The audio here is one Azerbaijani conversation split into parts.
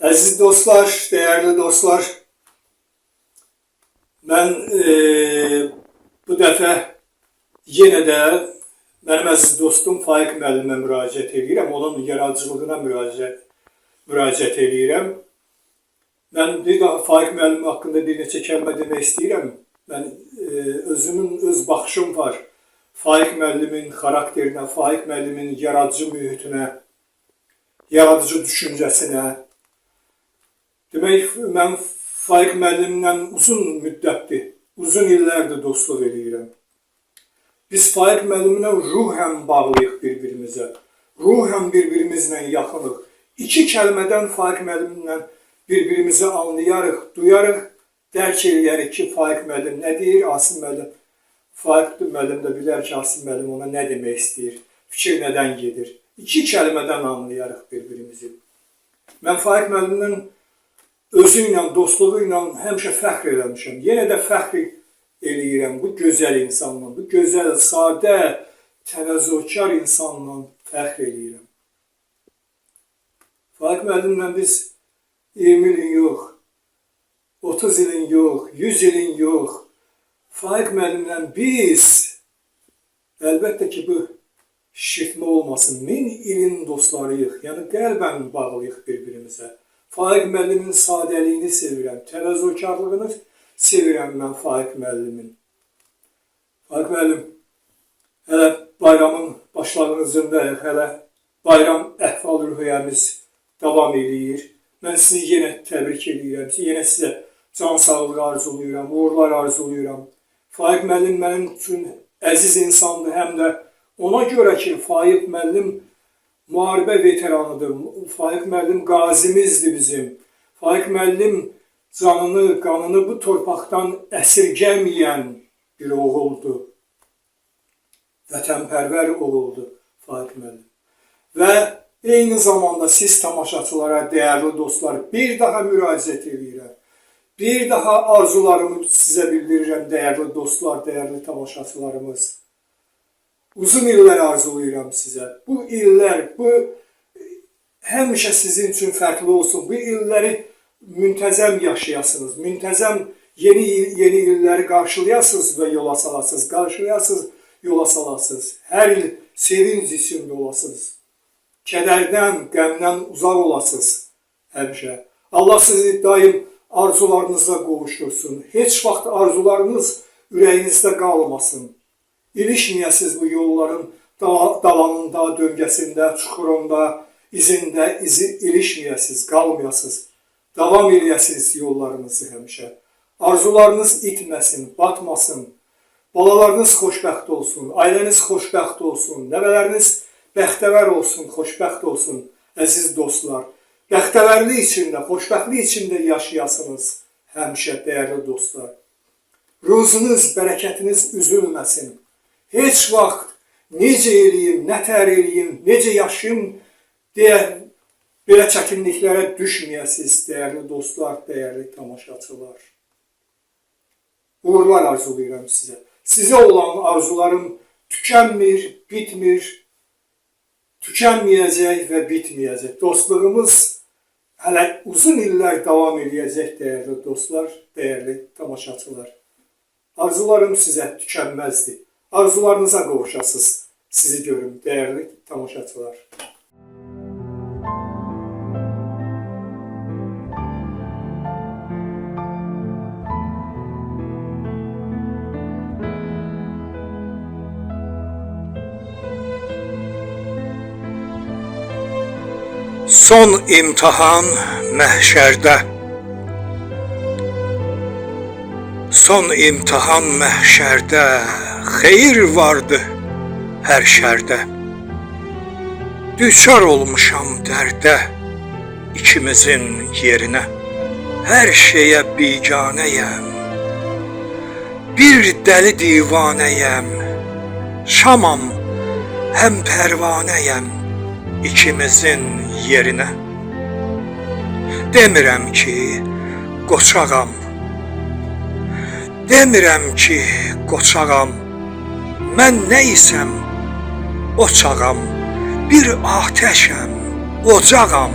Aziz dostlar, değerli dostlar, ben bu dəfə yenə də mənim əziz dostum Faiq müəllimə müraciət edirəm, onun yaradıcılığına müraciət edirəm. Mən bir daha Faiq müəllim haqqında bir neçə kəlmə demək istəyirəm. Mən öz baxışım var. Faiq müəllimin xarakterinə, Faiq müəllimin yaradıcı mühitinə, yaradıcı düşüncəsinə. Demək, mən Faiq müəllimlə uzun müddətdir, uzun illərdir dostluq edirəm. Biz Faiq müəllimlə ruhən bağlıyıq bir-birimizə, ruhən bir-birimizlə yaxınıq. İki kəlmədən Faiq müəllimlə bir-birimizi anlayarıq, duyarıq, dərk edərik ki, Faiq müəllim nə deyir, Asim müəllim. Faiq müəllim də bilər ki, Asim müəllim ona nə demək istəyir, fikir nədən gedir. İki kəlmədən anlayarıq bir-birimizi. Mən Faiq müəllimlə özü ilə, dostluğu ilə həmişə fəxr eləmişəm. Yenə də fəxr eləyirəm bu gözəl insanla, bu gözəl, sadə, təvəzzökar insanla fəxr eləyirəm. Faiq müəllimlə biz 20 ilin yox, 30 ilin yox, 100 ilin yox. Faiq müəllimlə biz, əlbəttə ki, bu şişirtmə olmasın, 1000 ilin dostlarıyıq, yəni qəlbən bağlıyıq bir-birimizə. Faiq müəllimin sadəliyini sevirəm, təvəzzökarlığını sevirəm mən Faiq müəllimin. Faiq müəllim, hələ bayramın başlanğıcındayıq, hələ bayram əhval-ruhiyyəmiz davam edir. Mən sizi yenə təbrik edirəm, yenə sizə can sağlığı arzuluyuram, uğurlar arzuluyuram. Faiq müəllim mənim üçün əziz insandır, həm də ona görə ki, Faiq müəllim müharibə veteranıdır. Faiq müəllim qazimizdir bizim. Faiq müəllim canını, qanını bu torpaqdan əsirgəməyən bir oğuldur. Vətənpərvər oğuldur Faiq müəllim. Və eyni zamanda siz tamaşaçılara, dəyərli dostlar, bir daha müraciət edirəm. Bir daha arzularımı sizə bildirirəm, dəyərli dostlar, dəyərli tamaşaçılarımız. Uzun illər arzuluyuram sizə. Bu illər, həmişə sizin üçün fərqli olsun. Bu illəri müntəzəm yaşayasınız. Müntəzəm yeni illəri qarşılayasınız və yola salasınız. Qarşılayasınız, yola salasınız. Hər il sevinc içində olasınız. Kədərdən, qəmdən uzaq olasınız həmişə. Allah sizi daim arzularınızla qovuştursun. Heç vaxt arzularınız ürəyinizdə qalmasın. İlişməyəsiz bu yolların dalanında, döngəsində, çuxurunda, izində, ilişməyəsiz, qalmayasız. Davam eləyəsiz yollarınızı həmişə. Arzularınız itməsin, batmasın. Balalarınız xoşbəxt olsun, ailəniz xoşbəxt olsun, nəvələriniz bəxtəvər olsun, xoşbəxt olsun, əziz dostlar. Bəxtəvərlik içində, xoşbəxtlik içində yaşayasınız həmişə, dəyərli dostlar. Ruzunuz, bərəkətiniz üzülməsin. Heç vaxt necə eləyim, nətər eləyim, necə yaşayım deyə belə çətinliklərə düşməyəsiz, dəyərli dostlar, dəyərli tamaşaçılar. Uğurlar arzuluyuram sizə. Sizə olan arzularım tükənmir, bitmir, tükənməyəcək və bitməyəcək. Dostluğumuz hələ uzun illər davam edəcək, dəyərli dostlar, dəyərli tamaşaçılar. Arzularım sizə tükənməzdir. Arzularınıza qovuşasınız. Sizi görüm, dəyərli tamaşaçılar. Son imtahan məhşərdə. Son imtahan məhşərdə, xeyir vardı hər şərdə. Düçar olmuşam dərdə, ikimizin yerinə. Hər şeyə biganəyəm, bir dəli divanəyəm. Şamam, həm pərvanəyəm, ikimizin yerinə. Demirəm ki, qoçağam, demirəm ki, qoçağam, mən nəysəm, o çağam, bir atəşəm, ocağam,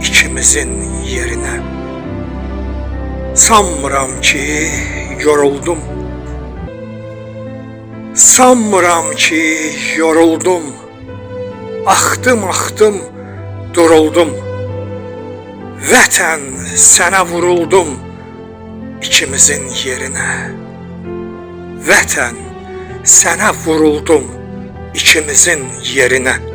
ikimizin yerinə. Sanmıram ki, yoruldum. Sanmıram ki, yoruldum. Axdım, axdım, duruldum. Vətən, sənə vuruldum ikimizin yerinə. Vətən, sənə vuruldum ikimizin yerinə.